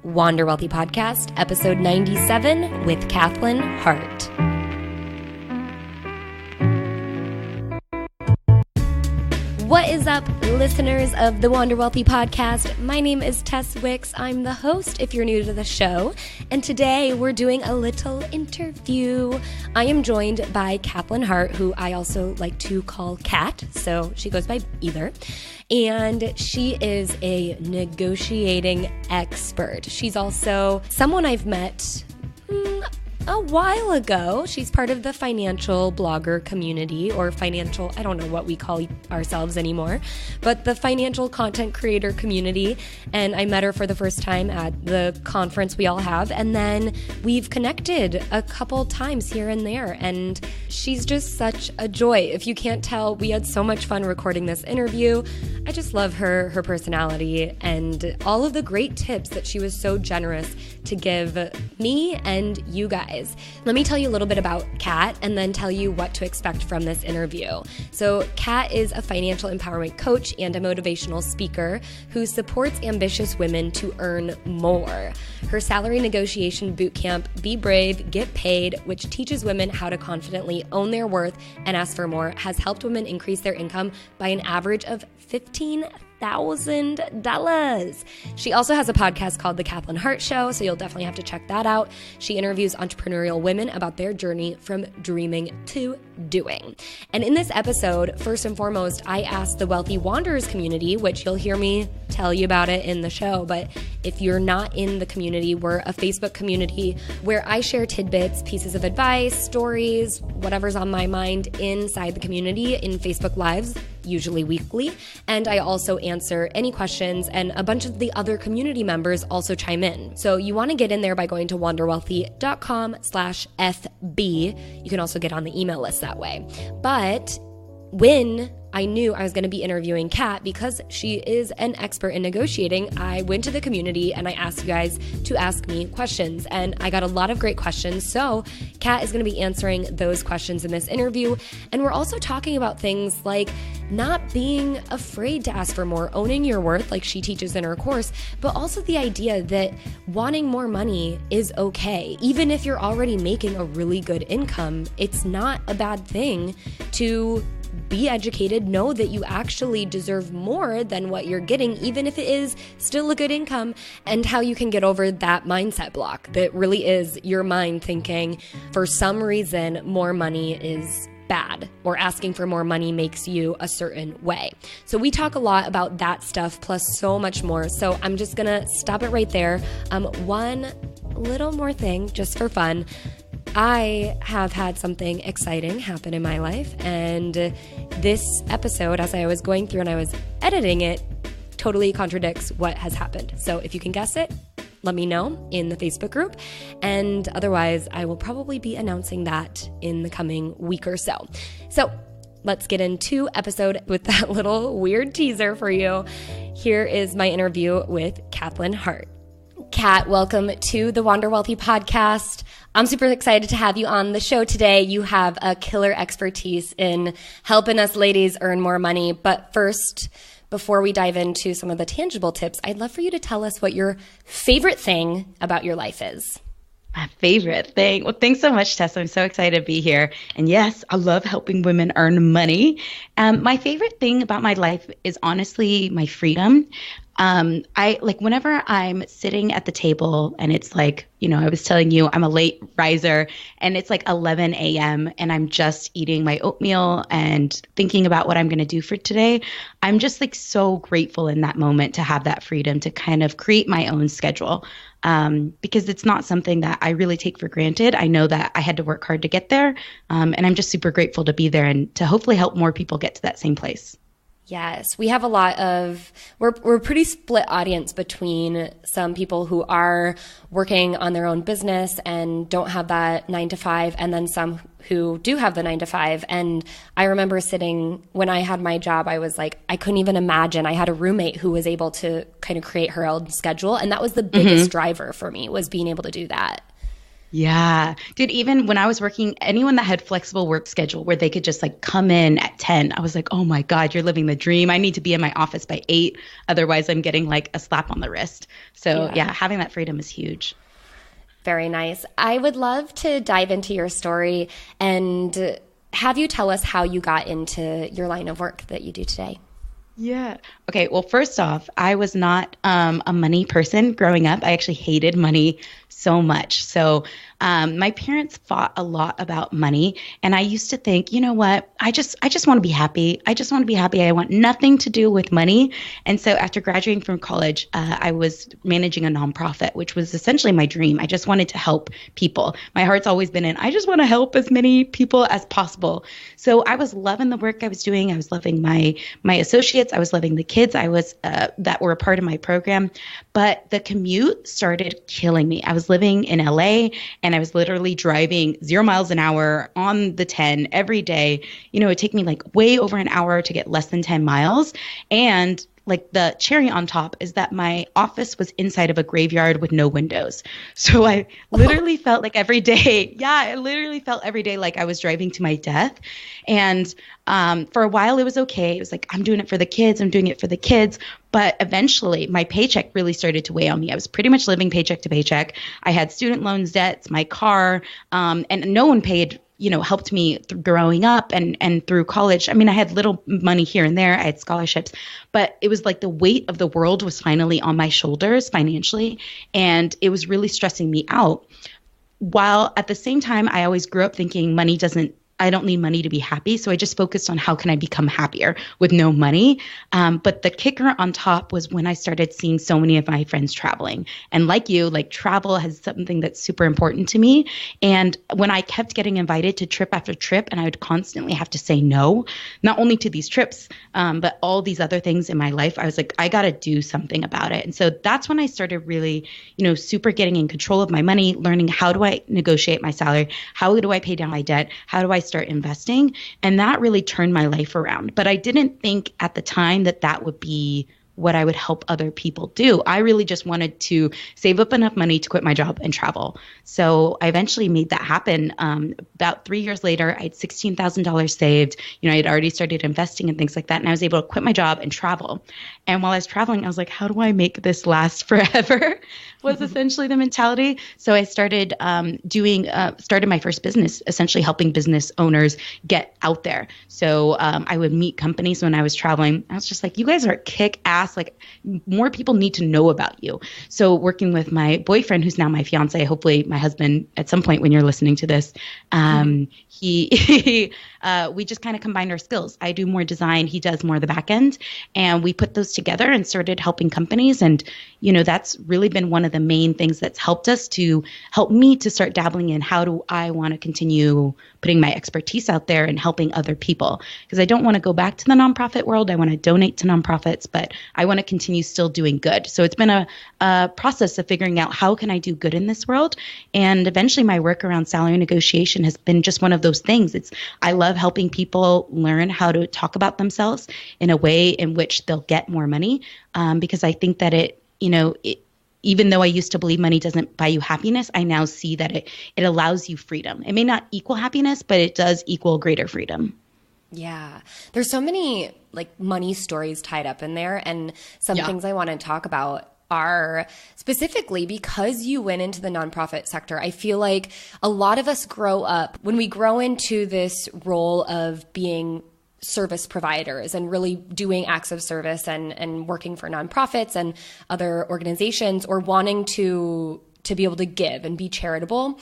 Wander Wealthy Podcast, episode 97 with Kathlyn Hart. What is up, listeners of the Wander Wealthy Podcast? My name is Tess Wicks. I'm the host if you're new to the show. And today we're doing a little interview. I am joined by Kathlyn Hart, who I also like to call Kat, so she goes by either. And she is a negotiating expert. She's also someone I've met a while ago. She's part of the financial blogger community, or financial, I don't know what we call ourselves anymore, but the financial content creator community. And I met her for the first time at the conference we all have. And then we've connected a couple times here and there. And she's just such a joy. If you can't tell, we had so much fun recording this interview. I just love her personality, and all of the great tips that she was so generous to give me and you guys. Let me tell you a little bit about Kat and then tell you what to expect from this interview. So Kat is a financial empowerment coach and a motivational speaker who supports ambitious women to earn more. Her salary negotiation bootcamp, Be Brave, Get Paid, which teaches women how to confidently own their worth and ask for more, has helped women increase their income by an average of $15,000. She also has a podcast called The Kathlyn Hart Show, so you'll definitely have to check that out. She interviews entrepreneurial women about their journey from dreaming to doing. And in this episode, first and foremost, I asked the Wealthy Wanderers community, which you'll hear me tell you about it in the show, but if you're not in the community, we're a Facebook community where I share tidbits, pieces of advice, stories, whatever's on my mind inside the community in Facebook Lives, usually weekly. And I also answer any questions, and a bunch of the other community members also chime in. So you want to get in there by going to wanderwealthy.com/FB. You can also get on the email list that way. But when I knew I was going to be interviewing Kat, because she is an expert in negotiating, I went to the community and I asked you guys to ask me questions, and I got a lot of great questions. So Kat is going to be answering those questions in this interview. And we're also talking about things like not being afraid to ask for more, owning your worth, like she teaches in her course, but also the idea that wanting more money is okay. Even if you're already making a really good income, it's not a bad thing to be educated, know that you actually deserve more than what you're getting, even if it is still a good income, and how you can get over that mindset block that really is your mind thinking for some reason more money is bad, or asking for more money makes you a certain way. So we talk a lot about that stuff plus so much more. So I'm just gonna stop it right there. One little more thing just for fun. I have had something exciting happen in my life, and this episode, as I was going through and I was editing it, totally contradicts what has happened. So if you can guess it, let me know in the Facebook group, and otherwise I will probably be announcing that in the coming week or so. So let's get into episode with that little weird teaser for you. Here is my interview with Kathlyn Hart. Kat, welcome to the Wander Wealthy Podcast. I'm super excited to have you on the show today. You have a killer expertise in helping us ladies earn more money. But first, before we dive into some of the tangible tips, I'd love for you to tell us what your favorite thing about your life is. My favorite thing. Well, thanks so much, Tess. I'm so excited to be here. And yes, I love helping women earn money. My favorite thing about my life is honestly my freedom. I like whenever I'm sitting at the table and it's like, I was telling you I'm a late riser and it's like 11 a.m. and I'm just eating my oatmeal and thinking about what I'm going to do for today. I'm just like so grateful in that moment to have that freedom to kind of create my own schedule. Because it's not something that I really take for granted. I know that I had to work hard to get there. And I'm just super grateful to be there and to hopefully help more people get to that same place. Yes, we have a lot of, we're a pretty split audience between some people who are working on their own business and don't have that 9 to 5, and then some who do have the 9 to 5. And I remember sitting, when I had my job, I was like, I couldn't even imagine. I had a roommate who was able to kind of create her own schedule. And that was the biggest driver for me, was being able to do that. Yeah. Dude, even when I was working, anyone that had flexible work schedule where they could just like come in at 10, I was like, oh my God, you're living the dream. I need to be in my office by 8. Otherwise, I'm getting like a slap on the wrist. So yeah, having that freedom is huge. Very nice. I would love to dive into your story and have you tell us how you got into your line of work that you do today. Yeah. Okay. Well, first off, I was not a money person growing up. I actually hated money so much. So my parents fought a lot about money, and I used to think, you know what? I just want to be happy. I just want to be happy. I want nothing to do with money. And so after graduating from college, I was managing a nonprofit, which was essentially my dream. I just wanted to help people. My heart's always been in, I just want to help as many people as possible. So I was loving the work I was doing. I was loving my associates. I was loving the kids I was that were a part of my program. But the commute started killing me. I was living in LA, and I was literally driving 0 miles an hour on the 10 every day. You know, it took me like way over an hour to get less than 10 miles. And like the cherry on top is that my office was inside of a graveyard with no windows. So I literally felt like every day, I literally felt every day like I was driving to my death. And for a while it was okay. It was like, I'm doing it for the kids. I'm doing it for the kids. But eventually my paycheck really started to weigh on me. I was pretty much living paycheck to paycheck. I had student loans debts, my car, and no one paid helped me growing up and through college. I mean, I had little money here and there. I had scholarships, but it was like the weight of the world was finally on my shoulders financially, and it was really stressing me out. While at the same time, I always grew up thinking I don't need money to be happy. So I just focused on how can I become happier with no money. But the kicker on top was when I started seeing so many of my friends traveling. And like you, like travel has something that's super important to me. And when I kept getting invited to trip after trip, and I would constantly have to say no, not only to these trips, but all these other things in my life, I was like, I got to do something about it. And so that's when I started really, super getting in control of my money, learning how do I negotiate my salary? How do I pay down my debt? How do I start investing? And that really turned my life around. But I didn't think at the time that would be what I would help other people do. I really just wanted to save up enough money to quit my job and travel. So I eventually made that happen. About 3 years later, I had $16,000 saved. I had already started investing and things like that. And I was able to quit my job and travel. And while I was traveling, I was like, how do I make this last forever? Was essentially the mentality. So I started started my first business, essentially helping business owners get out there. So I would meet companies when I was traveling. I was just like, you guys are kick-ass. Like, more people need to know about you. So working with my boyfriend, who's now my fiance, hopefully my husband at some point when you're listening to this, we just kind of combined our skills. I do more design. He does more of the back end. And we put those together and started helping companies. And, that's really been one of the main things that's helped me to start dabbling in how do I want to continue putting my expertise out there and helping other people. Because I don't want to go back to the nonprofit world. I want to donate to nonprofits, but I want to continue still doing good. So it's been a process of figuring out how can I do good in this world. And eventually my work around salary negotiation has been just one of those things. I love helping people learn how to talk about themselves in a way in which they'll get more money. Because I think that even though I used to believe money doesn't buy you happiness, I now see that it allows you freedom. It may not equal happiness, but it does equal greater freedom. Yeah. There's so many like money stories tied up in there. And some things I want to talk about are specifically because you went into the nonprofit sector. I feel like a lot of us when we grow into this role of being service providers and really doing acts of service and working for nonprofits and other organizations, or wanting to be able to give and be charitable,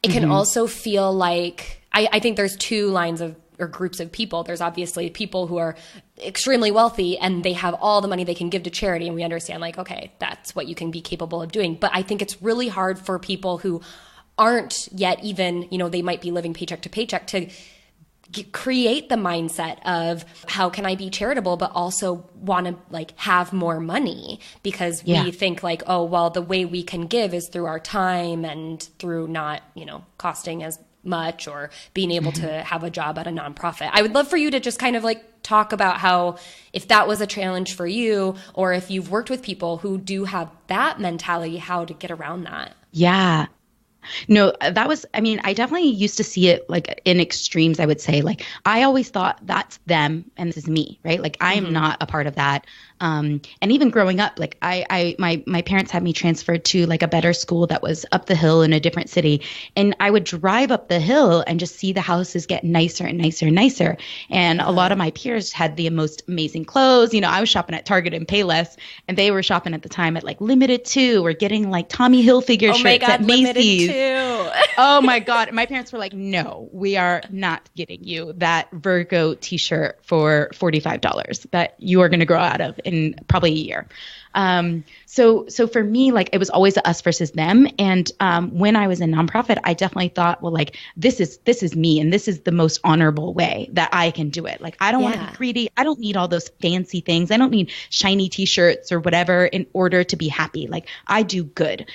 it can also feel like, I think there's two lines of or groups of people. There's obviously people who are extremely wealthy and they have all the money they can give to charity. And we understand like, okay, that's what you can be capable of doing. But I think it's really hard for people who aren't yet even, they might be living paycheck to paycheck to create the mindset of how can I be charitable, but also want to like have more money, because we think like, oh, well, the way we can give is through our time and through not, costing as much or being able to have a job at a nonprofit. I would love for you to just kind of like talk about how, if that was a challenge for you, or if you've worked with people who do have that mentality, how to get around that. Yeah. No, that was, I mean, I definitely used to see it like in extremes, I would say. Like, I always thought that's them and this is me, right? Like, I am not a part of that. And even growing up, like my parents had me transferred to like a better school that was up the hill in a different city. And I would drive up the hill and just see the houses get nicer and nicer and nicer. And a lot of my peers had the most amazing clothes. You know, I was shopping at Target and Payless, and they were shopping at the time at like Limited Too, or getting like Tommy Hilfiger shirts at Macy's. Oh my God. My parents were like, no, we are not getting you that Virgo t-shirt for $45 that you are going to grow out of in probably a year. So for me, like, it was always a us versus them. And when I was in nonprofit, I definitely thought, well, like, this is me, and this is the most honorable way that I can do it. Like, I don't want to be greedy. I don't need all those fancy things. I don't need shiny t-shirts or whatever in order to be happy. Like, I do good.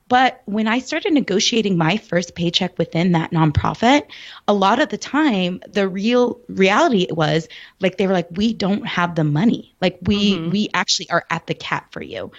But when I started negotiating my first paycheck within that nonprofit, a lot of the time, the real reality was like, they were like, we don't have the money. Like, we actually are at the cap for you,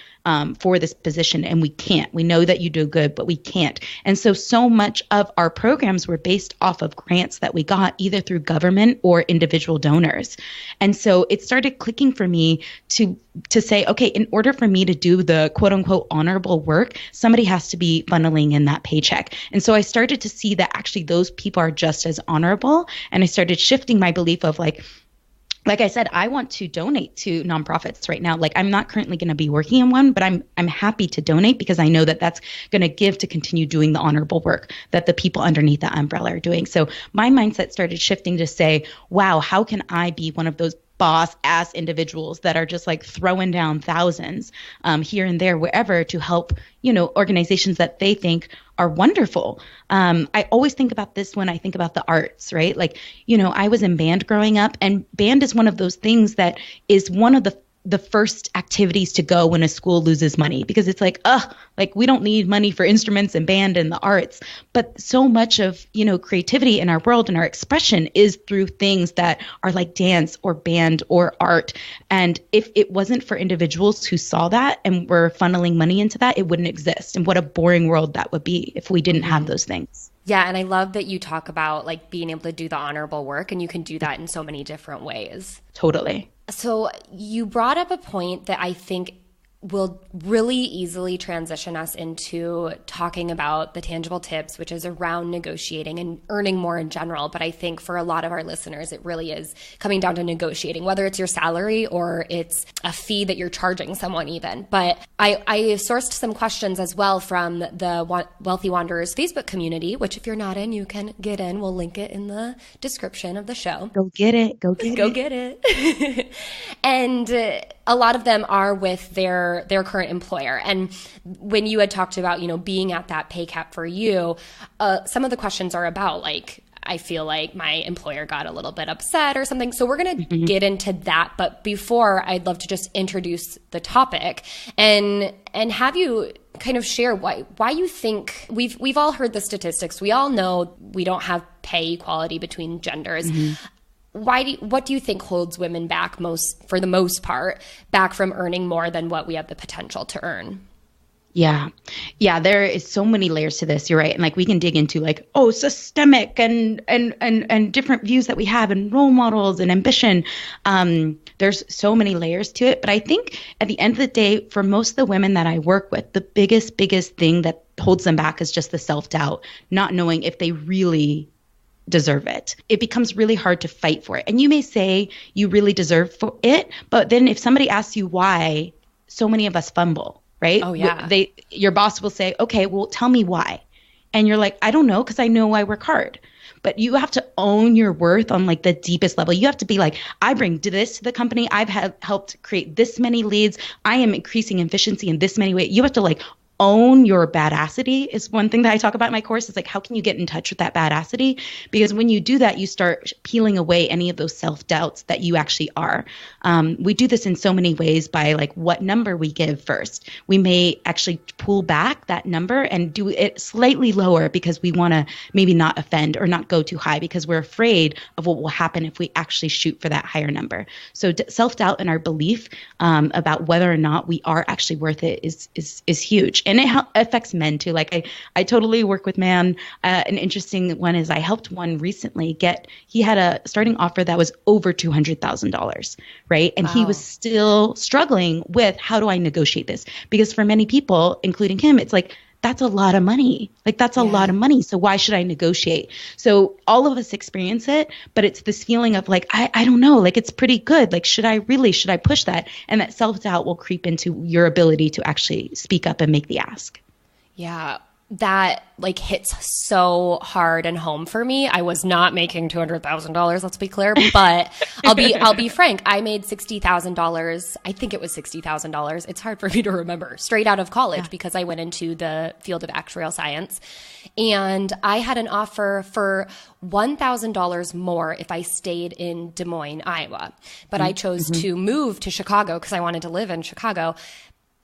for this position, and we can't. We know that you do good, but we can't. And so much of our programs were based off of grants that we got either through government or individual donors. And so it started clicking for me to say, okay, in order for me to do the quote unquote honorable work, somebody has to be funneling in that paycheck. And so I started to see that actually those people are just as honorable. And I started shifting my belief of like I said, I want to donate to nonprofits right now. Like, I'm not currently going to be working in one, but I'm happy to donate because I know that that's going to give to continue doing the honorable work that the people underneath that umbrella are doing. So my mindset started shifting to say, wow, how can I be one of those boss ass individuals that are just like throwing down thousands here and there, wherever, to help, you know, organizations that they think are wonderful. I always think about this when I think about the arts, right? Like, you know, I was in band growing up, and band is one of those things that is one of the first activities to go when a school loses money, because it's like, like, we don't need money for instruments and band and the arts. But so much of, you know, creativity in our world and our expression is through things that are like dance or band or art. And if it wasn't for individuals who saw that and were funneling money into that, it wouldn't exist. And what a boring world that would be if we didn't have those things. Yeah. And I love that you talk about like being able to do the honorable work, and you can do that in so many different ways. Totally. So you brought up a point that I think will really easily transition us into talking about the tangible tips, which is around negotiating and earning more in general. But I think for a lot of our listeners, it really is coming down to negotiating, whether it's your salary or it's a fee that you're charging someone even. But I sourced some questions as well from the Wealthy Wanderers Facebook community, which if you're not in, you can get in. We'll link it in the description of the show. Go get it. Go get it. And a lot of them are with their current employer. And when you had talked about, you know, being at that pay cap for you, some of the questions are about like, I feel like my employer got a little bit upset or something. So we're going to get into that. But before, I'd love to just introduce the topic and have you kind of share why you think we've all heard the statistics. We all know we don't have pay equality between genders. What do you think holds women back for the most part, back from earning more than what we have the potential to earn? Yeah, there is so many layers to this. You're right. And like, we can dig into like, systemic and different views that we have, and role models and ambition. There's so many layers to it. But I think at the end of the day, for most of the women that I work with, the biggest thing that holds them back is just the self-doubt, not knowing if they really deserve it. It becomes really hard to fight for it. And you may say you really deserve for it, but then if somebody asks you why, so many of us fumble, right? Oh yeah. Your boss will say, okay, well, tell me why. And you're like, I don't know, because I know I work hard. But you have to own your worth on like the deepest level. You have to be like, I bring this to the company. I've helped create this many leads. I am increasing efficiency in this many ways. You have to like own your badassity is one thing that I talk about in my course. Is like, how can you get in touch with that badassity? Because when you do that, you start peeling away any of those self-doubts that you actually are. We do this in so many ways by like what number we give first. We may actually pull back that number and do it slightly lower because we want to maybe not offend or not go too high because we're afraid of what will happen if we actually shoot for that higher number. So self-doubt and our belief about whether or not we are actually worth it is huge. and it affects men too. Like I totally work with men. An interesting one is I helped one recently he had a starting offer that was over $200,000, right? And he was still struggling with, how do I negotiate this? Because for many people, including him, it's like, that's a lot of money. Like, that's a lot of money. So why should I negotiate? So all of us experience it, but it's this feeling of like, I don't know, like, it's pretty good. Like, should I push that? And that self-doubt will creep into your ability to actually speak up and make the ask. Yeah. That like hits so hard and home for me. I was not making $200,000, let's be clear, but I'll be frank. I made $60,000. I think it was $60,000. It's hard for me to remember, straight out of college because I went into the field of actuarial science. And I had an offer for $1,000 more if I stayed in Des Moines, Iowa. But I chose to move to Chicago because I wanted to live in Chicago.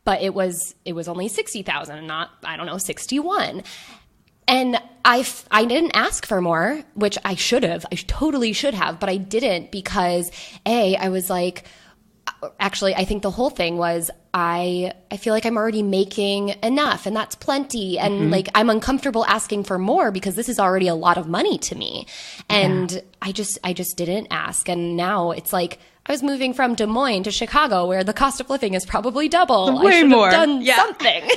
But it was only 60,000, not, I don't know, 61. And I didn't ask for more, which I should have. I totally should have, but I didn't because I was like, actually, I think the whole thing was I feel like I'm already making enough and that's plenty. And like, I'm uncomfortable asking for more because this is already a lot of money to me. And I just didn't ask. And now it's like, I was moving from Des Moines to Chicago where the cost of living is probably double. Way I should more. have done something.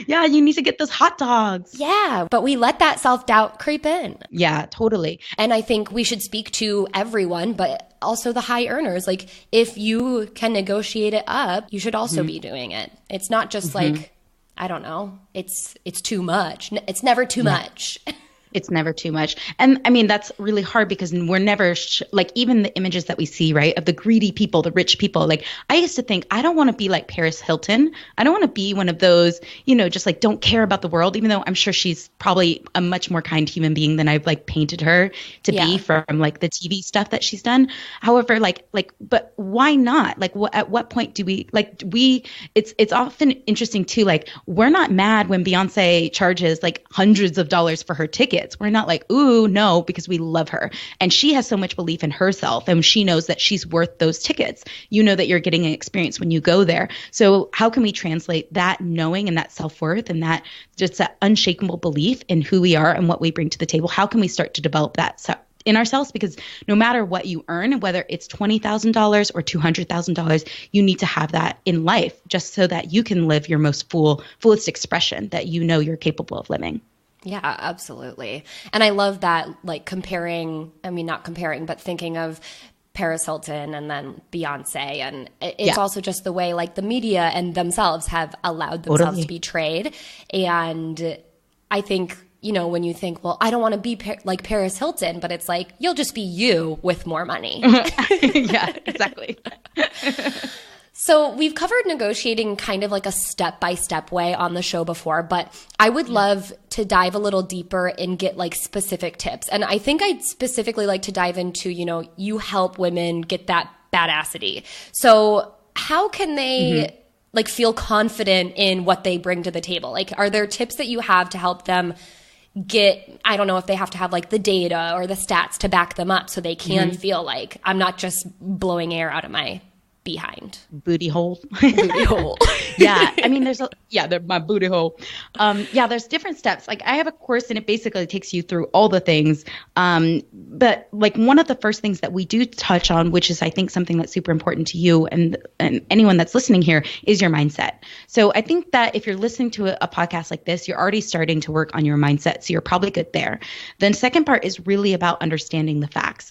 Yeah, you need to get those hot dogs. Yeah, but we let that self-doubt creep in. Yeah, totally. And I think we should speak to everyone, but also the high earners. Like, if you can negotiate it up, you should also be doing it. It's not just like, I don't know, it's too much. It's never too much. It's never too much. And I mean, that's really hard because we're never like, even the images that we see, right, of the greedy people, the rich people. Like, I used to think, I don't want to be like Paris Hilton. I don't want to be one of those, just like don't care about the world, even though I'm sure she's probably a much more kind human being than I've like painted her to be from like the TV stuff that she's done. However, but why not? Like, at what point do it's often interesting too. Like, we're not mad when Beyonce charges like hundreds of dollars for her tickets. We're not like, ooh, no, because we love her. And she has so much belief in herself and she knows that she's worth those tickets. You know that you're getting an experience when you go there. So how can we translate that knowing and that self-worth and that just that unshakable belief in who we are and what we bring to the table? How can we start to develop that in ourselves? Because no matter what you earn, whether it's $20,000 or $200,000, you need to have that in life just so that you can live your most fullest expression that you know you're capable of living. Yeah, absolutely. And I love that, like not comparing, but thinking of Paris Hilton and then Beyonce. And it's also just the way like the media and themselves have allowed themselves to be portrayed. And I think, when you think, well, I don't want to be like Paris Hilton, but it's like, you'll just be you with more money. Yeah, exactly. So we've covered negotiating kind of like a step-by-step way on the show before, but I would love to dive a little deeper and get like specific tips. And I think I'd specifically like to dive into, you help women get that badassity. So how can they like feel confident in what they bring to the table? Like, are there tips that you have to help them get, I don't know if they have to have like the data or the stats to back them up so they can feel like I'm not just blowing air out of my behind. Booty hole. Booty hole. Yeah. I mean, my booty hole. There's different steps. Like, I have a course and it basically takes you through all the things. But like one of the first things that we do touch on, which is I think something that's super important to you and anyone that's listening here, is your mindset. So I think that if you're listening to a podcast like this, you're already starting to work on your mindset. So you're probably good there. Then second part is really about understanding the facts.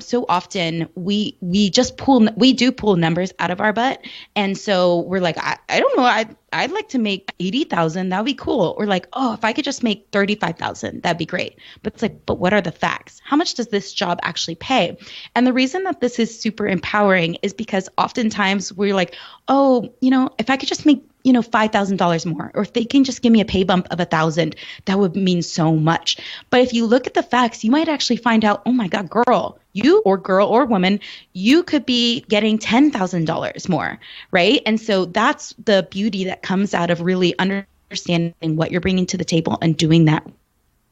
So often we do pull numbers out of our butt. And so we're like, I don't know, I'd like to make 80,000. That would be cool. Or like, oh, if I could just make 35,000, that'd be great. But it's like, but what are the facts? How much does this job actually pay? And the reason that this is super empowering is because oftentimes we're like, oh, if I could just make $5,000 more, or if they can just give me a pay bump of 1,000, that would mean so much. But if you look at the facts, you might actually find out, oh my God, girl or woman, you could be getting $10,000 more, right? And so that's the beauty that comes out of really understanding what you're bringing to the table and doing that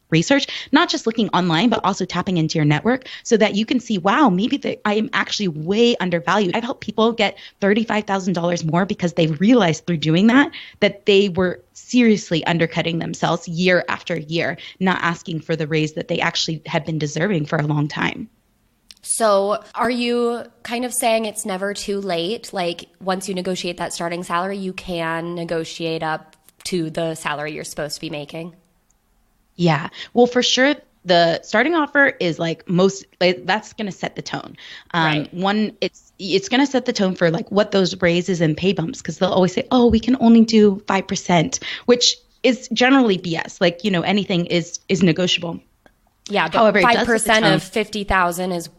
research, not just looking online, but also tapping into your network so that you can see, wow, maybe I am actually way undervalued. I've helped people get $35,000 more because they realized through doing that they were seriously undercutting themselves year after year, not asking for the raise that they actually had been deserving for a long time. So are you kind of saying it's never too late? Like once you negotiate that starting salary, you can negotiate up to the salary you're supposed to be making? Yeah. Well, for sure, the starting offer is that's going to set the tone. Right. One, it's going to set the tone for like what those raises and pay bumps, because they'll always say, oh, we can only do 5%, which is generally BS. Like, anything is negotiable. Yeah, but however, 5% of 50,000 is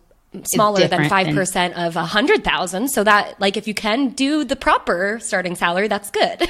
smaller than 5% of 100,000. So that, like, if you can do the proper starting salary, that's good.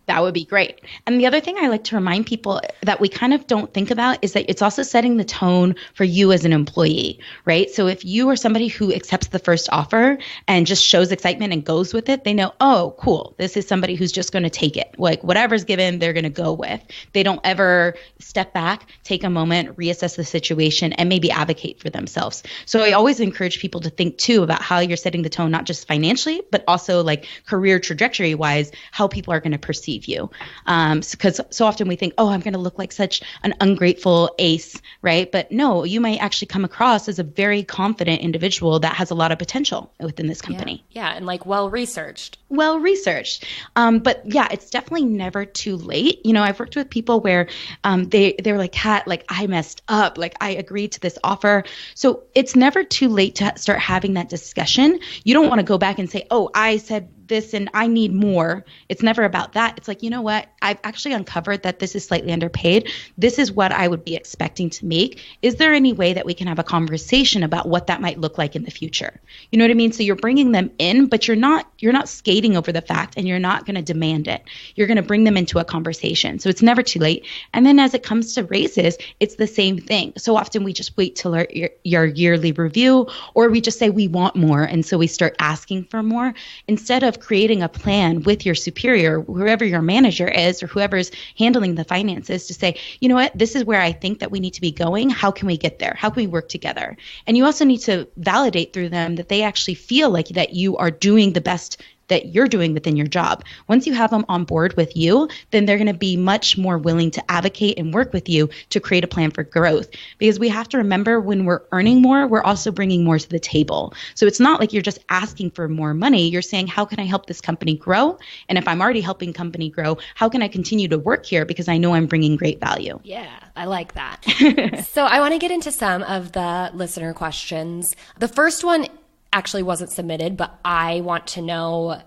That would be great. And the other thing I like to remind people that we kind of don't think about is that it's also setting the tone for you as an employee, right? So if you are somebody who accepts the first offer and just shows excitement and goes with it, they know, oh, cool, this is somebody who's just going to take it. Like whatever's given, they're going to go with. They don't ever step back, take a moment, reassess the situation, and maybe advocate for themselves. So I always encourage people to think too about how you're setting the tone, not just financially, but also like career trajectory wise, how people are going to perceive you. Because so often we think, oh, I'm going to look like such an ungrateful ace, right? But no, you might actually come across as a very confident individual that has a lot of potential within this company. Yeah, and like well-researched. Well-researched. But yeah, it's definitely never too late. I've worked with people where they were like, Kat, like I messed up, like I agreed to this offer. So it's never too late to start having that discussion. You don't want to go back and say, oh, I said this and I need more. It's never about that. It's like, you know what? I've actually uncovered that this is slightly underpaid. This is what I would be expecting to make. Is there any way that we can have a conversation about what that might look like in the future? You know what I mean? So you're bringing them in, but you're not skating over the fact, and you're not going to demand it. You're going to bring them into a conversation. So it's never too late. And then as it comes to raises, it's the same thing. So often we just wait till your yearly review, or we just say we want more. And so we start asking for more instead of creating a plan with your superior, whoever your manager is, or whoever's handling the finances, to say, you know what, this is where I think that we need to be going. How can we get there? How can we work together? And you also need to validate through them that they actually feel like that you are doing the best that you're doing within your job. Once you have them on board with you, then they're going to be much more willing to advocate and work with you to create a plan for growth. Because we have to remember, when we're earning more, we're also bringing more to the table. So it's not like you're just asking for more money. You're saying, how can I help this company grow? And if I'm already helping company grow, how can I continue to work here because I know I'm bringing great value? Yeah, I like that. So I want to get into some of the listener questions. The first one actually wasn't submitted, but I want to know,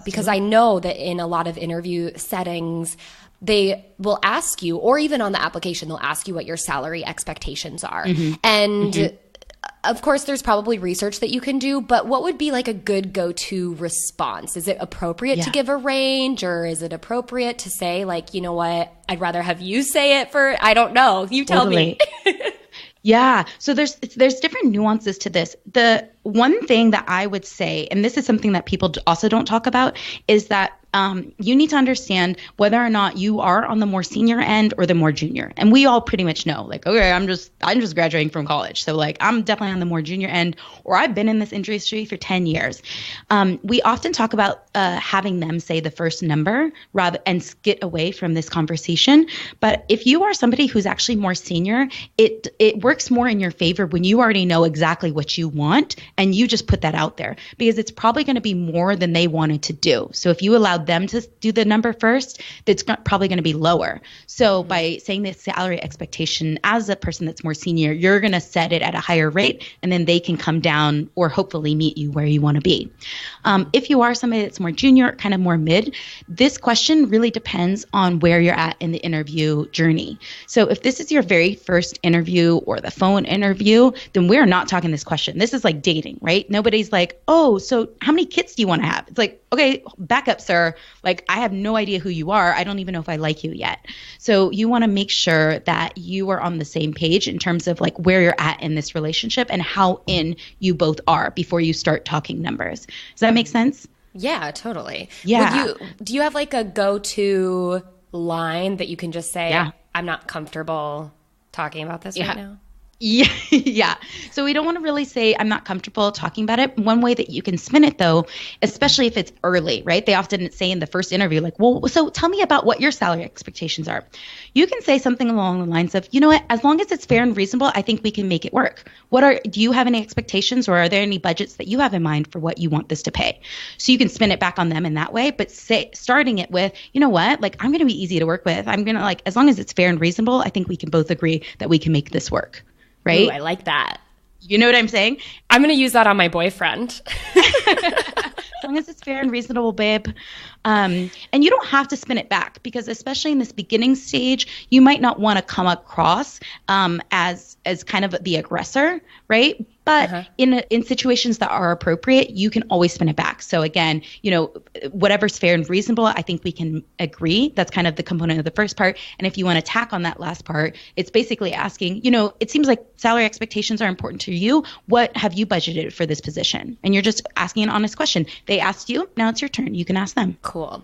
because I know that in a lot of interview settings, they will ask you, or even on the application, they'll ask you what your salary expectations are. Mm-hmm. And mm-hmm. Of course, there's probably research that you can do, but what would be like a good go-to response? Is it appropriate to give a range, or is it appropriate to say like, you know what, I'd rather have you say it for, I don't know, you tell me. Yeah. So there's different nuances to this. The one thing that I would say, and this is something that people also don't talk about, is that you need to understand whether or not you are on the more senior end or the more junior. And we all pretty much know, like, okay, I'm just graduating from college. So like, I'm definitely on the more junior end, or I've been in this industry for 10 years. We often talk about having them say the first number rather and skit away from this conversation. But if you are somebody who's actually more senior, it works more in your favor when you already know exactly what you want and you just put that out there, because it's probably going to be more than they wanted to do. So if you allowed them to do the number first, that's probably going to be lower. So by saying the salary expectation as a person that's more senior, you're going to set it at a higher rate, and then they can come down or hopefully meet you where you want to be. If you are somebody that's more junior, kind of more mid, this question really depends on where you're at in the interview journey. So if this is your very first interview or the phone interview, then we're not talking this question. This is like dating, right? Nobody's like, oh, so how many kids do you want to have? It's like, okay, back up, sir. Like, I have no idea who you are. I don't even know if I like you yet. So you want to make sure that you are on the same page in terms of like where you're at in this relationship and how in you both are before you start talking numbers. Does that make sense? Yeah, totally. Yeah. Do you have like a go-to line that you can just say, I'm not comfortable talking about this right now? Yeah. Yeah. So we don't want to really say I'm not comfortable talking about it. One way that you can spin it though, especially if it's early, right? They often say in the first interview, like, well, so tell me about what your salary expectations are. You can say something along the lines of, you know what, as long as it's fair and reasonable, I think we can make it work. Do you have any expectations, or are there any budgets that you have in mind for what you want this to pay? So you can spin it back on them in that way, but starting it with, you know what, like, I'm going to be easy to work with. I'm going to, like, as long as it's fair and reasonable, I think we can both agree that we can make this work. Right? Ooh, I like that. You know what I'm saying? I'm going to use that on my boyfriend. As long as it's fair and reasonable, babe. And you don't have to spin it back, because especially in this beginning stage, you might not want to come across as kind of the aggressor, right? But in situations that are appropriate, you can always spin it back. So again, you know, whatever's fair and reasonable, I think we can agree. That's kind of the component of the first part. And if you want to tack on that last part, it's basically asking, you know, it seems like salary expectations are important to you. What have you budgeted for this position? And you're just asking an honest question. They asked you, now it's your turn. You can ask them. Cool.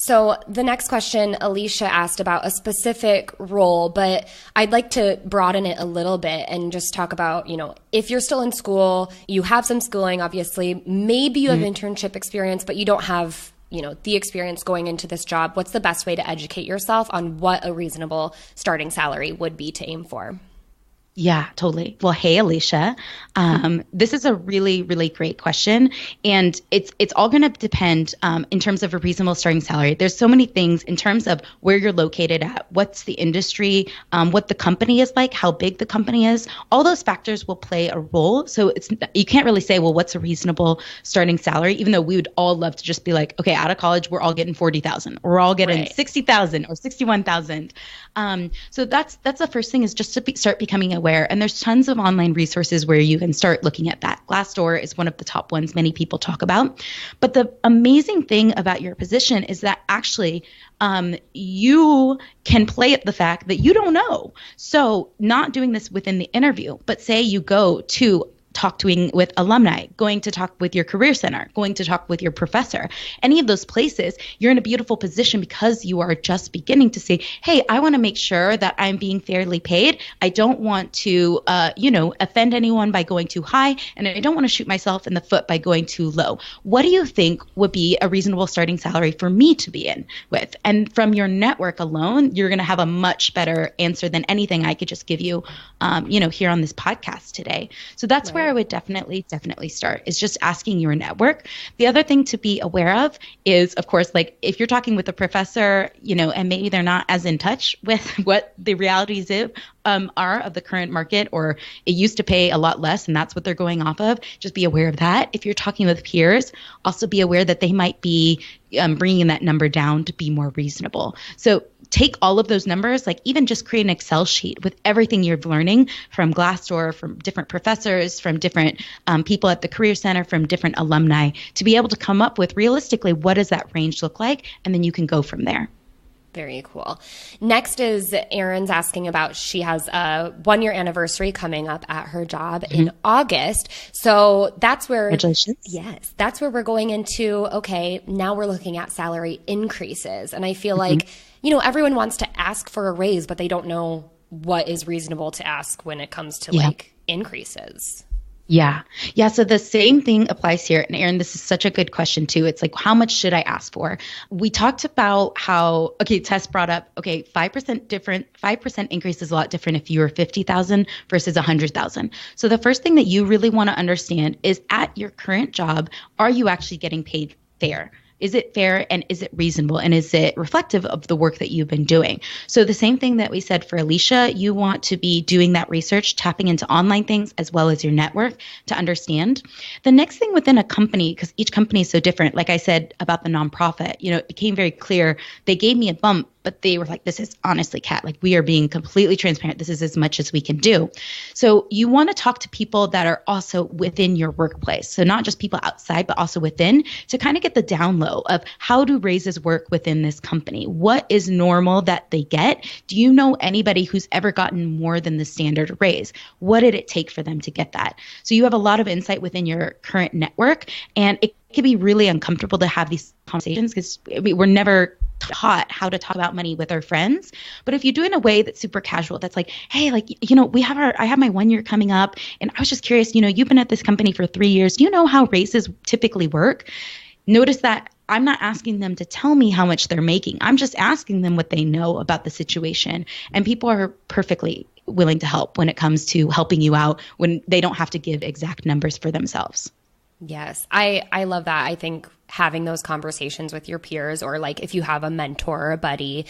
So the next question, Alicia asked about a specific role, but I'd like to broaden it a little bit and just talk about, you know, if you're still in school, you have some schooling, obviously, maybe you have internship experience, but you don't have, you know, the experience going into this job. What's the best way to educate yourself on what a reasonable starting salary would be to aim for? Yeah, totally. Well, hey, Alicia, this is a really, really great question. And it's all going to depend in terms of a reasonable starting salary. There's so many things in terms of where you're located at, what's the industry, what the company is like, how big the company is. All those factors will play a role. So you can't really say, well, what's a reasonable starting salary, even though we would all love to just be like, okay, out of college, we're all getting 40,000, we're all getting 60,000 or 61,000. So that's the first thing, is just to start becoming aware. And there's tons of online resources where you can start looking at that. Glassdoor is one of the top ones many people talk about. But the amazing thing about your position is that actually you can play at the fact that you don't know. So not doing this within the interview, but say you go to talking with alumni, going to talk with your career center, going to talk with your professor, any of those places, you're in a beautiful position because you are just beginning to say, hey, I want to make sure that I'm being fairly paid. I don't want to, offend anyone by going too high, and I don't want to shoot myself in the foot by going too low. What do you think would be a reasonable starting salary for me to be in with? And from your network alone, you're going to have a much better answer than anything I could just give you, here on this podcast today. So that's where I would definitely start, is just asking your network. The other thing to be aware of is, of course, like if you're talking with a professor, and maybe they're not as in touch with what the realities are of the current market, or it used to pay a lot less and that's what they're going off of, just be aware of that. If you're talking with peers, also be aware that they might be bringing that number down to be more reasonable. So take all of those numbers, like even just create an Excel sheet with everything you're learning from Glassdoor, from different professors, from different people at the Career Center, from different alumni, to be able to come up with realistically what does that range look like, and then you can go from there. Very cool. Next is Erin's asking about, she has a 1-year anniversary coming up at her job in August. So that's where, congratulations. Yes, that's where we're going into, okay, now we're looking at salary increases. And I feel like, everyone wants to ask for a raise, but they don't know what is reasonable to ask when it comes to like increases. Yeah. So the same thing applies here. And Erin, this is such a good question too. It's like, how much should I ask for? We talked about how, Tess brought up, 5% increase is a lot different if you were 50,000 versus 100,000. So the first thing that you really want to understand is, at your current job, are you actually getting paid fair? Is it fair, and is it reasonable, and is it reflective of the work that you've been doing? So the same thing that we said for Alicia, you want to be doing that research, tapping into online things as well as your network to understand. The next thing within a company, because each company is so different, like I said about the nonprofit, it became very clear. They gave me a bump, but they were like, this is honestly, Kat, like we are being completely transparent. This is as much as we can do. So you want to talk to people that are also within your workplace. So not just people outside, but also within, to kind of get the down low of how do raises work within this company? What is normal that they get? Do you know anybody who's ever gotten more than the standard raise? What did it take for them to get that? So you have a lot of insight within your current network, and it can be really uncomfortable to have these conversations because we're never taught how to talk about money with our friends. But if you do it in a way that's super casual, that's like, hey, like, I have my 1 year coming up, and I was just curious, you've been at this company for 3 years. Do you know how raises typically work? Notice that I'm not asking them to tell me how much they're making. I'm just asking them what they know about the situation. And people are perfectly willing to help when it comes to helping you out when they don't have to give exact numbers for themselves. Yes, I love that. I think having those conversations with your peers, or like if you have a mentor or a buddy,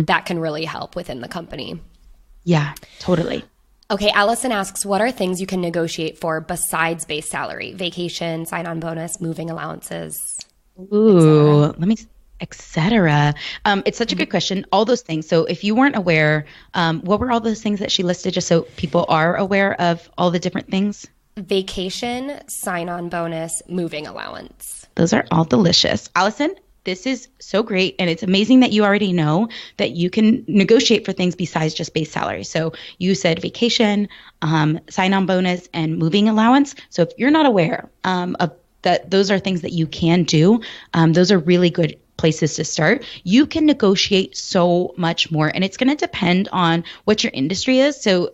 that can really help within the company. Yeah, totally. Okay, Allison asks, what are things you can negotiate for besides base salary? Vacation, sign-on bonus, moving allowances? Ooh, etc. It's such a good question. All those things. So if you weren't aware, what were all those things that she listed, just so people are aware of all the different things? Vacation, sign-on bonus, moving allowance. Those are all delicious. Allison, this is so great. And it's amazing that you already know that you can negotiate for things besides just base salary. So you said vacation, sign-on bonus, and moving allowance. So if you're not aware of that, those are things that you can do. Those are really good places to start. You can negotiate so much more, and it's going to depend on what your industry is. So,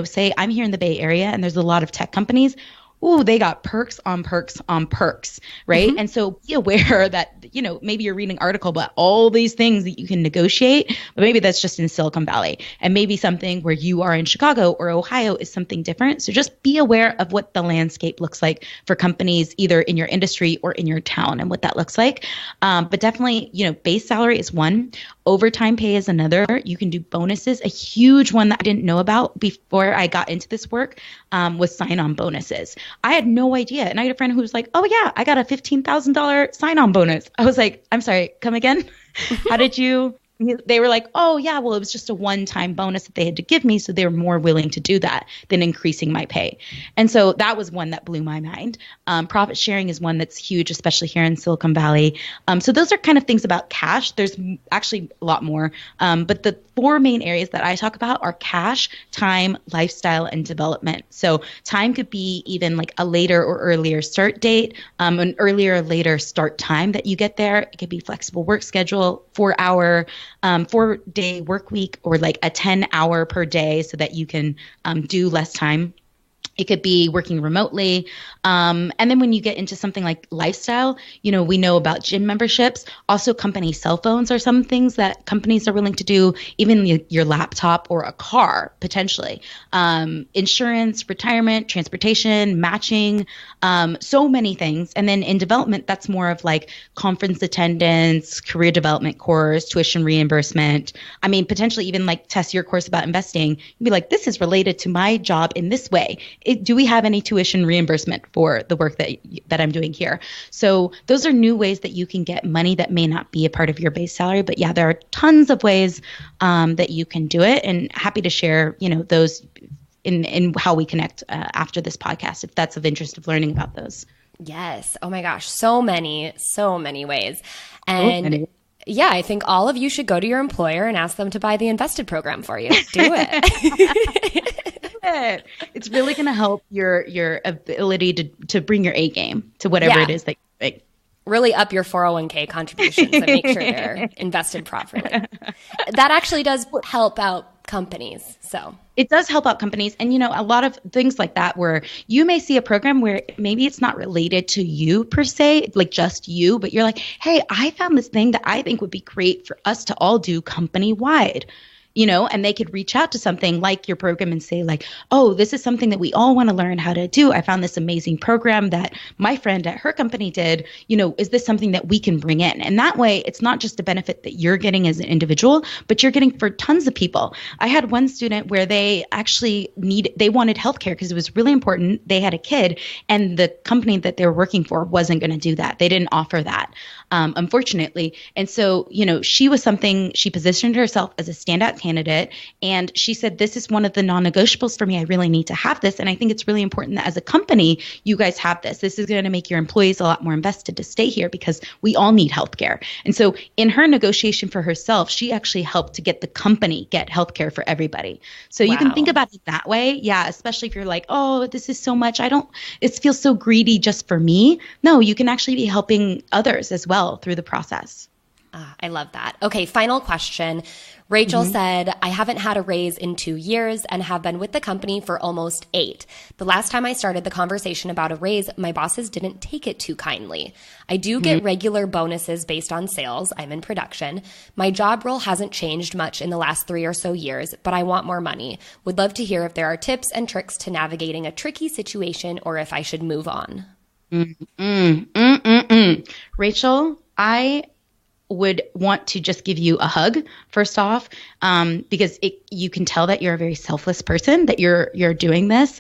say I'm here in the Bay Area and there's a lot of tech companies. Ooh, they got perks on perks on perks, right? And so be aware that, maybe you're reading an article about all these things that you can negotiate, but maybe that's just in Silicon Valley. And maybe something where you are in Chicago or Ohio is something different. So just be aware of what the landscape looks like for companies, either in your industry or in your town, and what that looks like. But definitely, base salary is one. Overtime pay is another. You can do bonuses. A huge one that I didn't know about before I got into this work was sign-on bonuses. I had no idea. And I had a friend who was like, oh yeah, I got a $15,000 sign-on bonus. I was like, I'm sorry, come again? How did you? They were like, oh yeah, well, it was just a one-time bonus that they had to give me. So they were more willing to do that than increasing my pay. And so that was one that blew my mind. Profit sharing is one that's huge, especially here in Silicon Valley. So those are kind of things about cash. There's actually a lot more. But the four main areas that I talk about are cash, time, lifestyle, and development. So time could be even like a later or earlier start date, an earlier or later start time that you get there. It could be flexible work schedule, 4-day work week, or like a 10-hour per day so that you can do less time. It could be working remotely. And then when you get into something like lifestyle, we know about gym memberships. Also, company cell phones are some things that companies are willing to do, even your laptop or a car, potentially. Insurance, retirement, transportation, matching, so many things. And then in development, that's more of like conference attendance, career development course, tuition reimbursement. I mean, potentially even like Tess, your course about investing, you'd be like, this is related to my job in this way. Do we have any tuition reimbursement for the work that I'm doing here? So those are new ways that you can get money that may not be a part of your base salary. But yeah, there are tons of ways that you can do it, and happy to share, those in how we connect after this podcast, if that's of interest of learning about those. Yes. Oh my gosh. So many ways. And yeah, I think all of you should go to your employer and ask them to buy the Invested program for you. Do it. It's really going to help your ability to bring your A game to whatever it is that you think. Really up your 401k contributions and make sure they're invested properly. That actually does help out companies. So it does help out companies. And, a lot of things like that where you may see a program where maybe it's not related to you per se, like just you, but you're like, hey, I found this thing that I think would be great for us to all do company wide. And they could reach out to something like your program and say like, oh, this is something that we all want to learn how to do. I found this amazing program that my friend at her company did. Is this something that we can bring in? And that way, it's not just a benefit that you're getting as an individual, but you're getting for tons of people. I had one student where they actually they wanted healthcare because it was really important. They had a kid, and the company that they were working for wasn't going to do that. They didn't offer that, unfortunately. And so, she positioned herself as a standout candidate. And she said, this is one of the non-negotiables for me. I really need to have this. And I think it's really important that as a company, you guys have this. This is going to make your employees a lot more invested to stay here because we all need healthcare. And so in her negotiation for herself, she actually helped to get the company get healthcare for everybody. So you can think about it that way. Yeah. Especially if you're like, oh, this is so much. It feels so greedy just for me. No, you can actually be helping others as well through the process. I love that. Okay, final question. Rachel said, I haven't had a raise in 2 years and have been with the company for almost 8. The last time I started the conversation about a raise, my bosses didn't take it too kindly. I do get regular bonuses based on sales. I'm in production. My job role hasn't changed much in the last 3 or so years, but I want more money. Would love to hear if there are tips and tricks to navigating a tricky situation or if I should move on. Rachel, I would want to just give you a hug first off, because you can tell that you're a very selfless person, that you're doing this.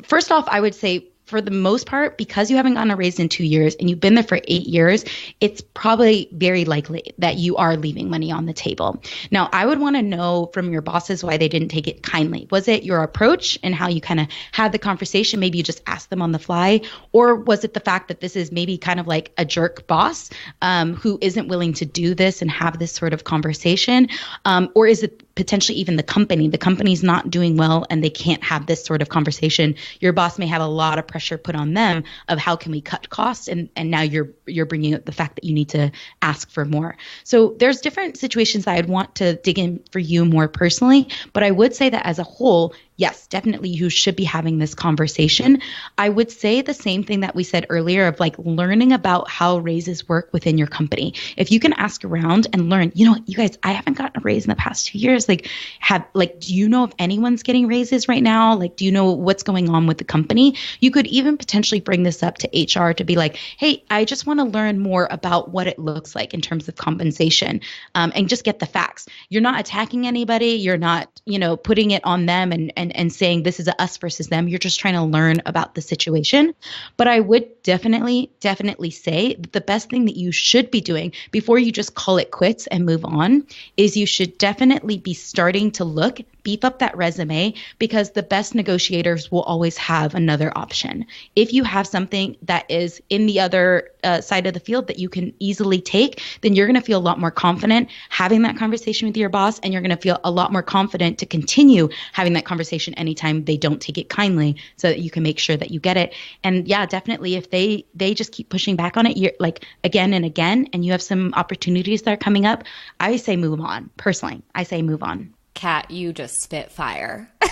First off, I would say for the most part, because you haven't gotten a raise in 2 years and you've been there for 8 years, it's probably very likely that you are leaving money on the table. Now, I would want to know from your bosses why they didn't take it kindly. Was it your approach and how you kind of had the conversation? Maybe you just asked them on the fly, or was it the fact that this is maybe kind of like a jerk boss who isn't willing to do this and have this sort of conversation? Or is it potentially even the company? The company's not doing well and they can't have this sort of conversation. Your boss may have a lot of pressure put on them of how can we cut costs, and now you're bringing up the fact that you need to ask for more. So there's different situations that I'd want to dig in for you more personally, but I would say that as a whole, yes, definitely you should be having this conversation. I would say the same thing that we said earlier of like learning about how raises work within your company. If you can ask around and learn, you guys, I haven't gotten a raise in the past 2 years. Do you know if anyone's getting raises right now? Like, do you know what's going on with the company? You could even potentially bring this up to HR to be like, hey, I just want to learn more about what it looks like in terms of compensation, and just get the facts. You're not attacking anybody. You're not, putting it on them and saying this is a us versus them. You're just trying to learn about the situation. But I would definitely say that the best thing that you should be doing before you just call it quits and move on is you should definitely be starting to beef up that resume, because the best negotiators will always have another option. If you have something that is in the other side of the field that you can easily take, then you're going to feel a lot more confident having that conversation with your boss, and you're going to feel a lot more confident to continue having that conversation anytime they don't take it kindly, so that you can make sure that you get it. And yeah, definitely if they just keep pushing back on it, you're like again and again, and you have some opportunities that are coming up, I say move on. Personally, I say move on. Kat, you just spit fire. I'm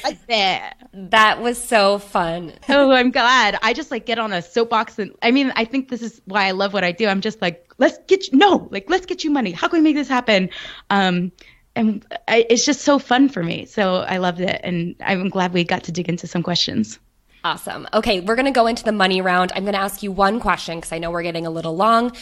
right there. That was so fun. Oh, I'm glad. I just get on a soapbox, and I think this is why I love what I do. I'm just like, let's get you money. How can we make this happen? It's just so fun for me. So I loved it, and I'm glad we got to dig into some questions. Awesome. Okay, we're going to go into the money round. I'm going to ask you one question because I know we're getting a little long.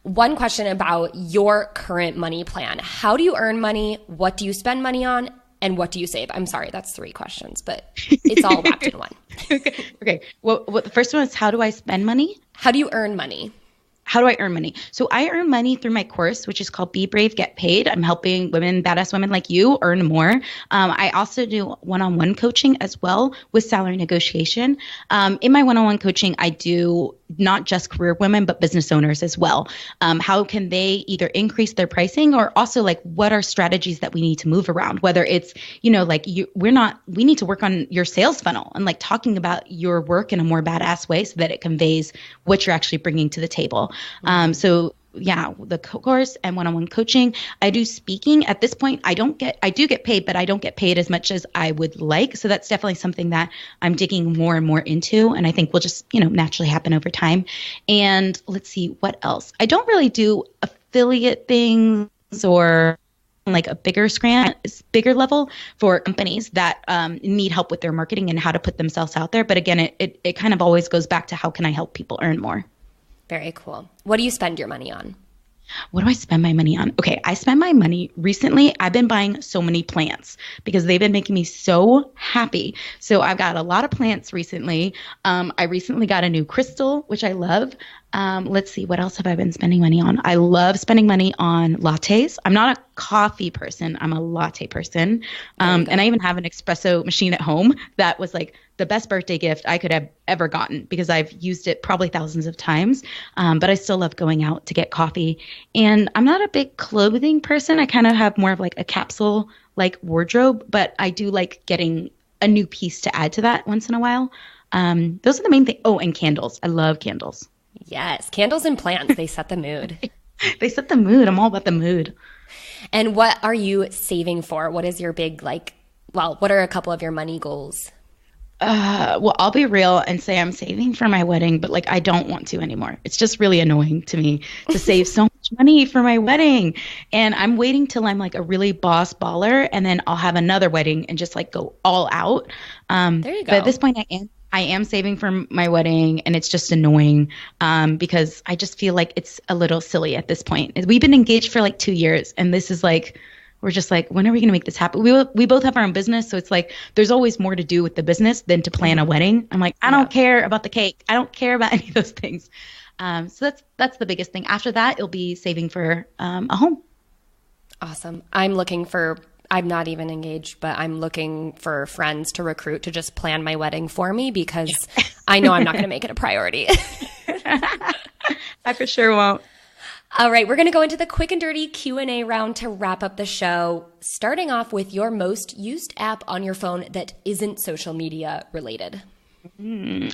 One question about your current money plan. How do you earn money? What do you spend money on? And what do you save? I'm sorry, that's 3 questions, but it's all wrapped in one. Okay. Well, the first one is, how do I spend money? How do you earn money? How do I earn money? So I earn money through my course, which is called Be Brave, Get Paid. I'm helping women, badass women like you, earn more. I also do one-on-one coaching as well with salary negotiation. In my one-on-one coaching, I do not just career women, but business owners as well. How can they either increase their pricing, or also what are strategies that we need to move around? Whether it's, we need to work on your sales funnel and talking about your work in a more badass way so that it conveys what you're actually bringing to the table. So yeah, the course and one-on-one coaching. I do speaking. At this point, I do get paid, but I don't get paid as much as I would like. So that's definitely something that I'm digging more and more into, and I think will just, naturally happen over time. And let's see, what else? I don't really do affiliate things or a bigger level for companies that need help with their marketing and how to put themselves out there. But again, it kind of always goes back to how can I help people earn more? Very cool. What do you spend your money on? What do I spend my money on? Okay, I spend my money recently. I've been buying so many plants because they've been making me so happy. So I've got a lot of plants recently. I recently got a new crystal, which I love. Let's see, what else have I been spending money on? I love spending money on lattes. I'm not a coffee person. I'm a latte person. And I even have an espresso machine at home that was the best birthday gift I could have ever gotten, because I've used it probably thousands of times. But I still love going out to get coffee. And I'm not a big clothing person. I kind of have more of a capsule wardrobe, but I do like getting a new piece to add to that once in a while. Those are the main things. Oh, and candles. I love candles. Yes. Candles and plants, they set the mood. They set the mood. I'm all about the mood. And what are you saving for? What is your big, what are a couple of your money goals? Well, I'll be real and say I'm saving for my wedding, but like I don't want to anymore. It's just really annoying to me to save so much money for my wedding. And I'm waiting till I'm like a really boss baller, and then I'll have another wedding and just like go all out. There you go. But at this point, I am saving for my wedding, and it's just annoying because I just feel like it's a little silly at this point. We've been engaged for like 2 years, and this is like, we're just like, when are we going to make this happen? We both have our own business, so it's like there's always more to do with the business than to plan a wedding. I'm like, I don't care about the cake. I don't care about any of those things. So that's the biggest thing. After that, it'll be saving for a home. Awesome. I'm not even engaged, but I'm looking for friends to recruit to just plan my wedding for me because I know I'm not going to make it a priority. I for sure won't. All right, we're going to go into the quick and dirty Q&A round to wrap up the show, starting off with your most used app on your phone that isn't social media related.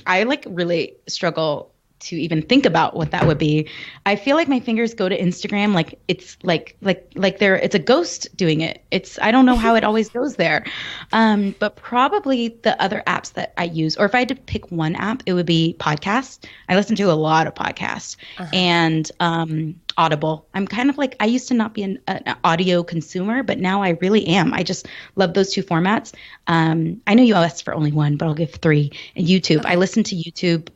I like really struggle to even think about what that would be. I feel like my fingers go to Instagram like it's like it's a ghost doing it. I don't know how it always goes there. But probably the other apps that I use, or if I had to pick one app, it would be podcasts. I listen to a lot of podcasts and Audible. I'm kind of like, I used to not be an audio consumer, but now I really am. I just love those two formats. I know you asked for only one, but I'll give three. And YouTube. I listen to YouTube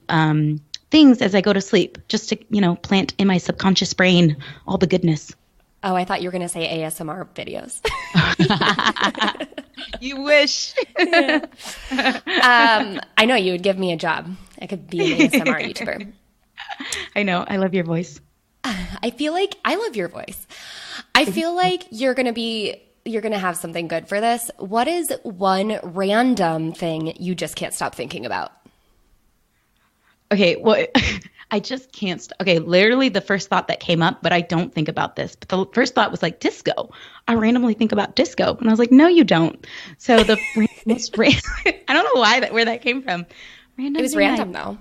things as I go to sleep, just to, plant in my subconscious brain all the goodness. Oh, I thought you were going to say ASMR videos. You wish. I know you would give me a job. I could be an ASMR YouTuber. I know. I love your voice. I feel like I love your voice. I feel like you're going to have something good for this. What is one random thing you just can't stop thinking about? Okay, well, I just can't. Okay, literally the first thought that came up, but I don't think about this. But the first thought was like disco. I randomly think about disco, and I was like, no, you don't. So the most I don't know where that came from. It was random though.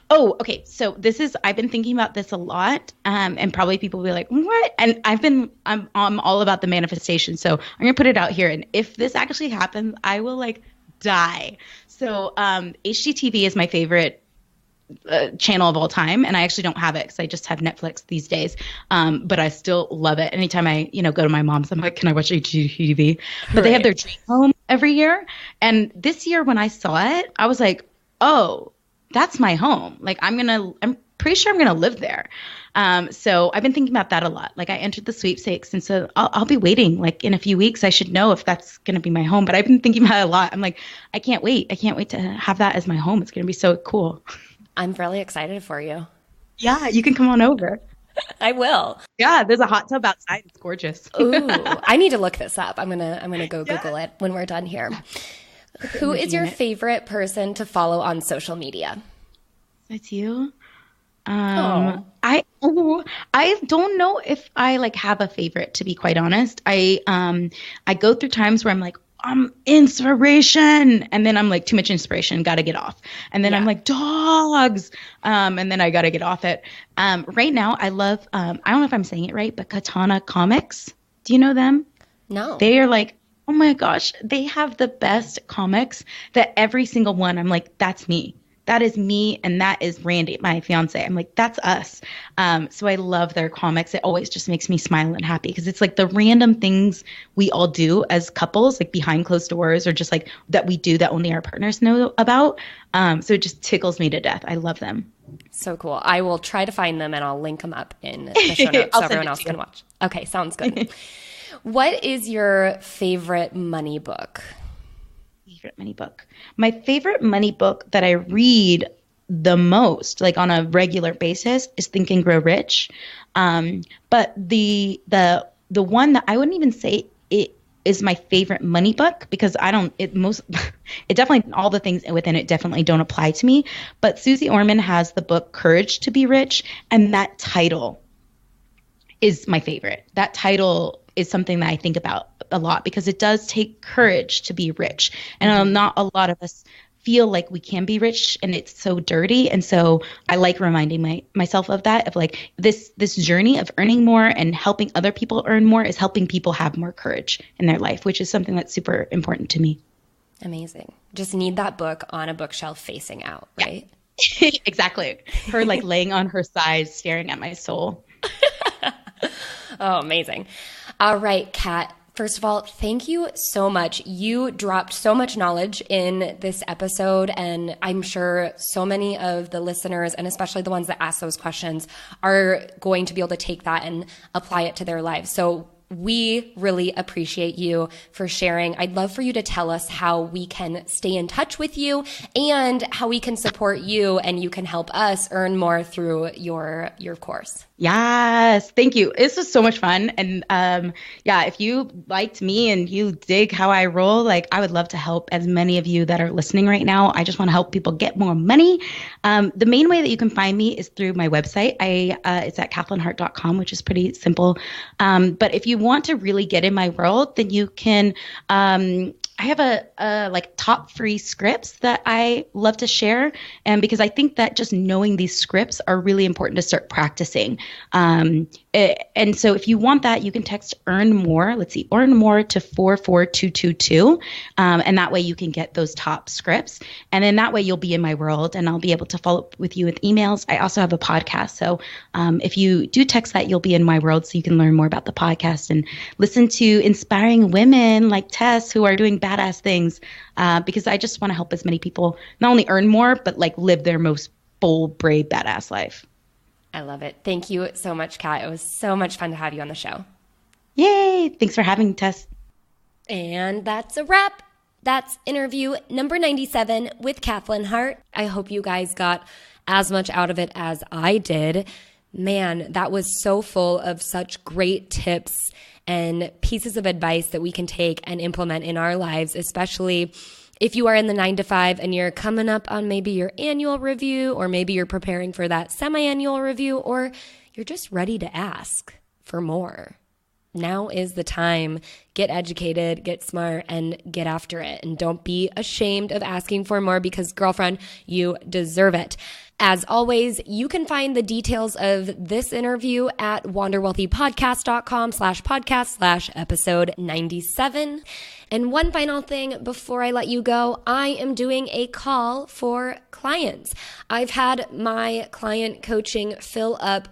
Oh, okay. So I've been thinking about this a lot, and probably people will be like, what? And I'm all about the manifestation. So I'm gonna put it out here, and if this actually happens, I will like die. So HGTV is my favorite channel of all time, and I actually don't have it because I just have Netflix these days, but I still love it. Anytime I go to my mom's, I'm like, can I watch HGTV? But They have their dream home every year, and this year when I saw it, I was like, oh, that's my home. Like I'm pretty sure I'm gonna live there. So I've been thinking about that a lot. Like I entered the sweepstakes, and so I'll be waiting. Like in a few weeks, I should know if that's gonna be my home. But I've been thinking about it a lot. I'm like, I can't wait to have that as my home. It's gonna be so cool. I'm really excited for you. Yeah, you can come on over. I will. Yeah, there's a hot tub outside. It's gorgeous. Ooh, I need to look this up. I'm gonna go Google it when we're done here. Who is your favorite person to follow on social media? That's you. I don't know if I like have a favorite, to be quite honest. I go through times where I'm like, inspiration, and then I'm like, too much inspiration, gotta get off. And then I'm like, dogs, and then I gotta get off it. Right now I love I don't know if I'm saying it right, but Katana Comics. Do you know them? No. They are like, oh my gosh, they have the best comics that every single one, I'm like, that's me. That is me, and that is Randy, my fiance. I'm like, that's us. So I love their comics. It always just makes me smile and happy because it's like the random things we all do as couples, like behind closed doors, or just like that we do that only our partners know about. So it just tickles me to death. I love them. So cool. I will try to find them, and I'll link them up in the show notes so everyone else can watch. Okay, sounds good. What is your favorite money book? Favorite money book. My favorite money book that I read the most, like on a regular basis, is Think and Grow Rich. But the one that I wouldn't even say it is my favorite money book, because it definitely, all the things within it definitely don't apply to me. But Susie Orman has the book Courage to Be Rich, and that title is my favorite. That title is something that I think about a lot, because it does take courage to be rich. And not a lot of us feel like we can be rich and it's so dirty. And so I like reminding myself of that, of like this journey of earning more and helping other people earn more is helping people have more courage in their life, which is something that's super important to me. Amazing. Just need that book on a bookshelf facing out, right? Yeah. Exactly. Her like laying on her side, staring at my soul. Oh, amazing. All right, Kat. First of all, thank you so much. You dropped so much knowledge in this episode, and I'm sure so many of the listeners, and especially the ones that ask those questions, are going to be able to take that and apply it to their lives. So we really appreciate you for sharing. I'd love for you to tell us how we can stay in touch with you and how we can support you and you can help us earn more through your course. Yes. Thank you. This was so much fun. And yeah, if you liked me and you dig how I roll, like I would love to help as many of you that are listening right now. I just want to help people get more money. The main way that you can find me is through my website. It's at kathlynhart.com, which is pretty simple. But if you want to really get in my world, then you can I have a like top free scripts that I love to share. And because I think that just knowing these scripts are really important to start practicing. And so if you want that, you can text earn more. Let's see, earn more to 44222. And that way you can get those top scripts. And then that way you'll be in my world and I'll be able to follow up with you with emails. I also have a podcast. So if you do text that, you'll be in my world so you can learn more about the podcast and listen to inspiring women like Tess who are doing badass things, because I just want to help as many people not only earn more, but like live their most bold, brave, badass life. I love it. Thank you so much, Kat. It was so much fun to have you on the show. Yay. Thanks for having me, Tess. And that's a wrap. That's interview number 97 with Kathlyn Hart. I hope you guys got as much out of it as I did. Man, that was so full of such great tips and pieces of advice that we can take and implement in our lives, especially if you are in the 9-to-5 and you're coming up on maybe your annual review, or maybe you're preparing for that semi-annual review, or you're just ready to ask for more. Now is the time. Get educated, get smart, and get after it. And don't be ashamed of asking for more because, girlfriend, you deserve it. As always, you can find the details of this interview at wanderwealthypodcast.com/podcast/episode 97. And one final thing before I let you go, I am doing a call for clients. I've had my client coaching fill up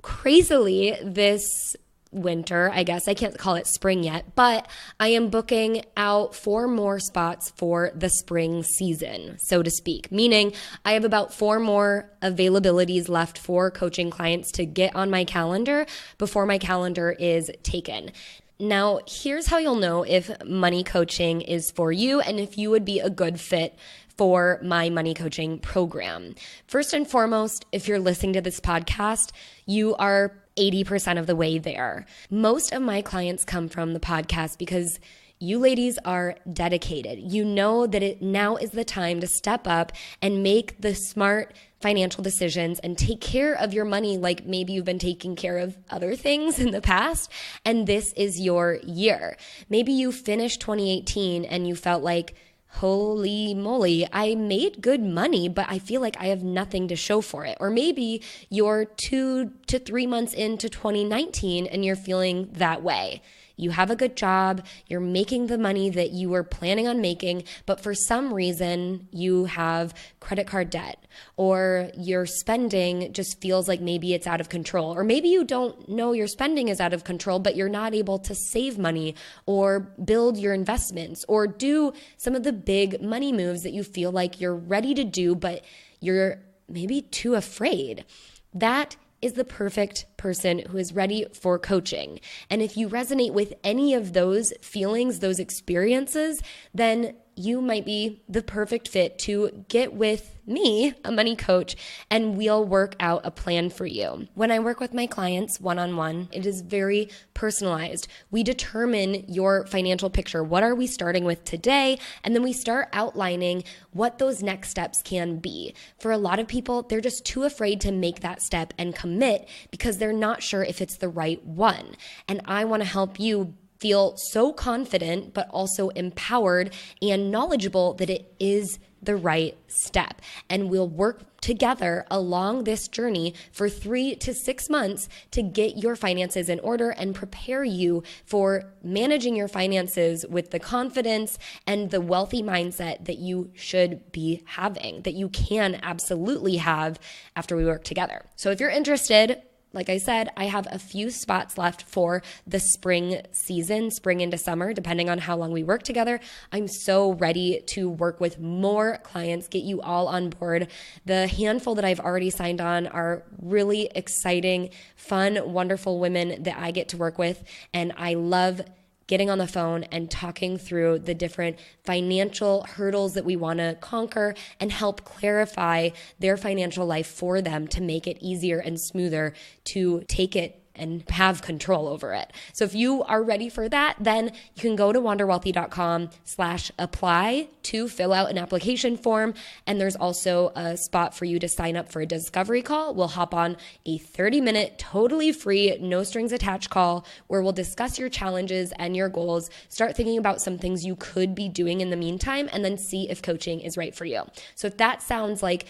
crazily this winter. I guess I can't call it spring yet, but I am booking out 4 more spots for the spring season, so to speak, meaning I have about 4 more availabilities left for coaching clients to get on my calendar before my calendar is taken. Now, here's how you'll know if money coaching is for you and if you would be a good fit for my money coaching program. First and foremost, if you're listening to this podcast, you are 80% of the way there. Most of my clients come from the podcast because you ladies are dedicated. You know that it now is the time to step up and make the smart financial decisions and take care of your money like maybe you've been taking care of other things in the past, and this is your year. Maybe you finished 2018 and you felt like, holy moly, I made good money, but I feel like I have nothing to show for it. Or maybe you're 2 to 3 months into 2019 and you're feeling that way. You have a good job, you're making the money that you were planning on making, but for some reason you have credit card debt, or your spending just feels like maybe it's out of control, or maybe you don't know your spending is out of control, but you're not able to save money or build your investments or do some of the big money moves that you feel like you're ready to do, but you're maybe too afraid. That is the perfect person who is ready for coaching. And if you resonate with any of those feelings, those experiences, then you might be the perfect fit to get with me, a money coach, and we'll work out a plan for you. When I work with my clients one-on-one, it is very personalized. We determine your financial picture. What are we starting with today? And then we start outlining what those next steps can be. For a lot of people, they're just too afraid to make that step and commit because they're not sure if it's the right one. And I want to help you feel so confident, but also empowered and knowledgeable that it is the right step. And we'll work together along this journey for 3 to 6 months to get your finances in order and prepare you for managing your finances with the confidence and the wealthy mindset that you should be having, that you can absolutely have after we work together. So if you're interested, like I said, I have a few spots left for the spring season, spring into summer, depending on how long we work together. I'm so ready to work with more clients, get you all on board. The handful that I've already signed on are really exciting, fun, wonderful women that I get to work with, and I love getting on the phone and talking through the different financial hurdles that we want to conquer and help clarify their financial life for them to make it easier and smoother to take it and have control over it. So if you are ready for that, then you can go to wanderwealthy.com/apply to fill out an application form. And there's also a spot for you to sign up for a discovery call. We'll hop on a 30-minute, totally free, no strings attached call where we'll discuss your challenges and your goals, start thinking about some things you could be doing in the meantime, and then see if coaching is right for you. So if that sounds like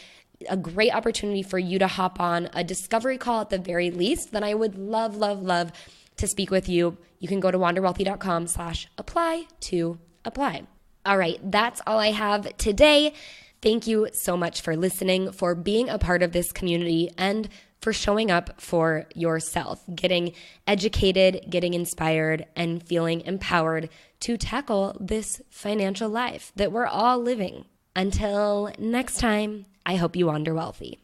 a great opportunity for you to hop on a discovery call at the very least, then I would love, love, love to speak with you. You can go to wanderwealthy.com/apply to apply. All right, that's all I have today. Thank you so much for listening, for being a part of this community, and for showing up for yourself, getting educated, getting inspired, and feeling empowered to tackle this financial life that we're all living. Until next time, I hope you wander wealthy.